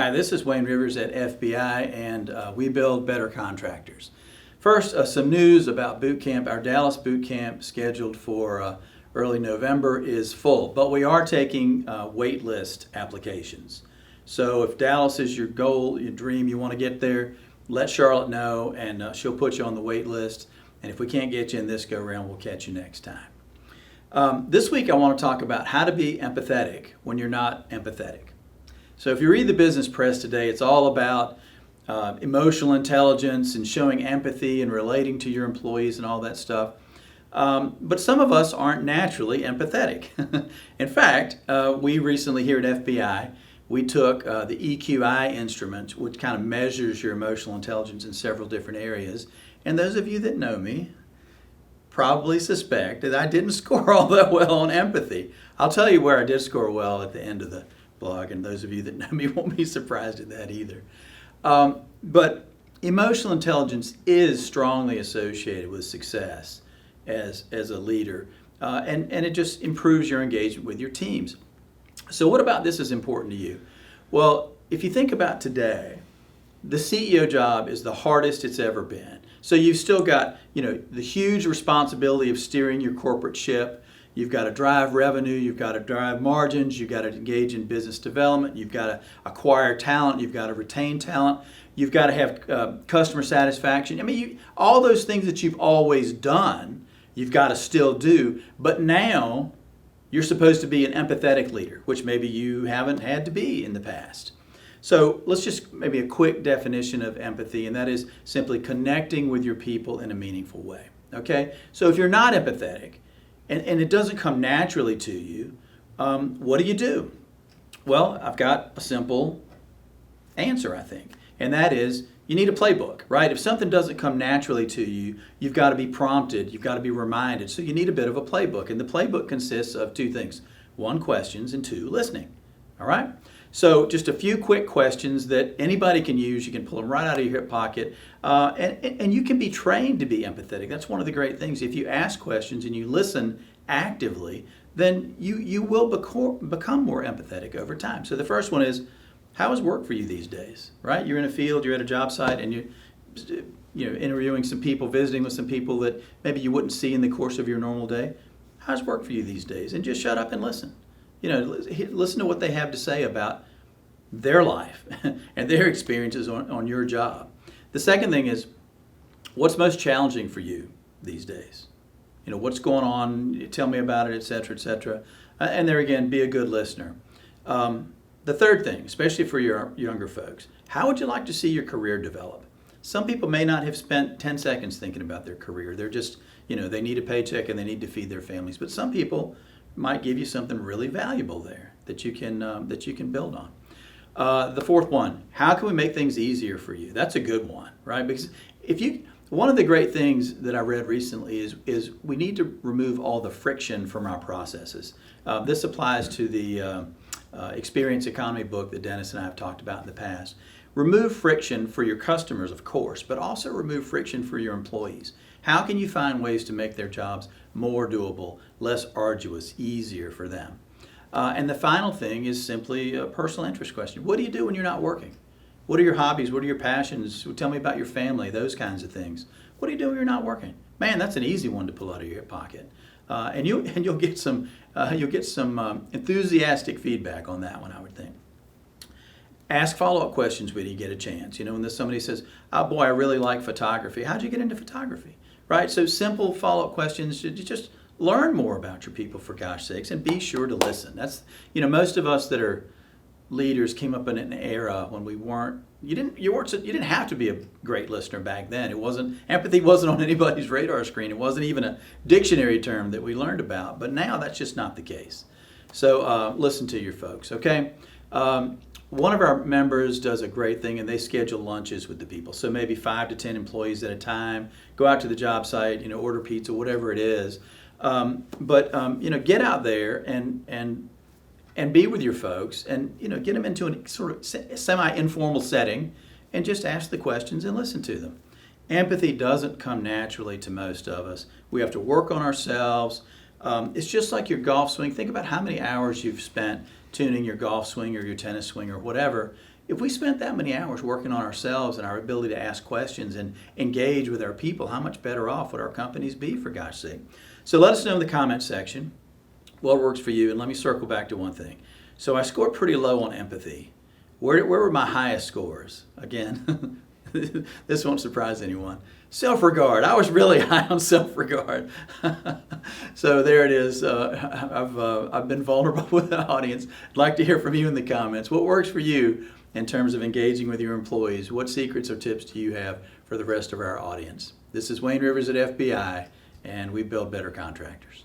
Hi, this is Wayne Rivers at FBI, and we build better contractors. First, some news about boot camp. Our Dallas boot camp, scheduled for early November, is full, but we are taking wait list applications. So if Dallas is your goal, your dream, you want to get there, let Charlotte know, and she'll put you on the wait list. And if we can't get you in this go-round, we'll catch you next time. This week, I want to talk about how to be empathetic when you're not empathetic. So if you read the business press today, it's all about emotional intelligence and showing empathy and relating to your employees and all that stuff. But some of us aren't naturally empathetic. In fact, we recently here at FBI, we took the EQI instrument, which kind of measures your emotional intelligence in several different areas. And those of you that know me probably suspect that I didn't score all that well on empathy. I'll tell you where I did score well at the end of the blog, and those of you that know me won't be surprised at that either. But emotional intelligence is strongly associated with success as a leader, and it just improves your engagement with your teams. So what about this is important to you? Well, if you think about today, the CEO job is the hardest it's ever been. So you've still got, the huge responsibility of steering your corporate ship. You've got to drive revenue, you've got to drive margins, you've got to engage in business development, you've got to acquire talent, you've got to retain talent, you've got to have customer satisfaction. I mean, all those things that you've always done, you've got to still do. But now you're supposed to be an empathetic leader, which maybe you haven't had to be in the past. So let's just maybe a quick definition of empathy, and that is simply connecting with your people in a meaningful way. Okay? So if you're not empathetic, and it doesn't come naturally to you, what do? Well, I've got a simple answer, I think, and that is you need a playbook, right? If something doesn't come naturally to you, you've got to be prompted, you've got to be reminded, so you need a bit of a playbook, and the playbook consists of two things: one, questions, and two, listening, all right? So just a few quick questions that anybody can use. You can pull them right out of your hip pocket, and you can be trained to be empathetic. That's one of the great things. If you ask questions and you listen actively, then you will become more empathetic over time. So the first one is, how is work for you these days? Right? You're in a field, you're at a job site, and you're interviewing some people, visiting with some people that maybe you wouldn't see in the course of your normal day. How's work for you these days? And just shut up and listen. Listen to what they have to say about their life and their experiences on your job. The second thing is, what's most challenging for you these days? What's going on? Tell me about it, et cetera, et cetera. And there again, be a good listener. The third thing, especially for your younger folks, how would you like to see your career develop? Some people may not have spent 10 seconds thinking about their career. They're just, they need a paycheck and they need to feed their families. But some people might give you something really valuable there that you can build on. The fourth one, how can we make things easier for you? That's a good one, right? Because one of the great things that I read recently is we need to remove all the friction from our processes. This applies to the Experience Economy book that Dennis and I have talked about in the past. Remove friction for your customers, of course, but also remove friction for your employees. How can you find ways to make their jobs more doable, less arduous, easier for them? And the final thing is simply a personal interest question. What do you do when you're not working? What are your hobbies? What are your passions? Tell me about your family, those kinds of things. What do you do when you're not working? Man, that's an easy one to pull out of your pocket. And you'll get some enthusiastic feedback on that one, I would think. Ask follow-up questions when you get a chance. When somebody says, "Oh boy, I really like photography. How'd you get into photography?" Right? So simple follow-up questions. You just learn more about your people, for gosh sakes, and be sure to listen. That's, most of us that are leaders came up in an era when we weren't. You didn't have to be a great listener back then. Empathy wasn't on anybody's radar screen. It wasn't even a dictionary term that we learned about. But now that's just not the case. So listen to your folks, okay? One of our members does a great thing, and they schedule lunches with the people. So maybe 5 to 10 employees at a time. Go out to the job site, order pizza, whatever it is. But get out there and be with your folks, and get them into a sort of semi-informal setting, and just ask the questions and listen to them. Empathy doesn't come naturally to most of us. We have to work on ourselves. It's just like your golf swing. Think about how many hours you've spent tuning your golf swing or your tennis swing or whatever. If we spent that many hours working on ourselves and our ability to ask questions and engage with our people, how much better off would our companies be, for gosh sake? So let us know in the comment section what works for you. And let me circle back to one thing. So I scored pretty low on empathy. Where were my highest scores? Again, this won't surprise anyone. Self-regard. I was really high on self-regard. So there it is. I've been vulnerable with the audience. I'd like to hear from you in the comments. What works for you in terms of engaging with your employees? What secrets or tips do you have for the rest of our audience? This is Wayne Rivers at FBI, and we build better contractors.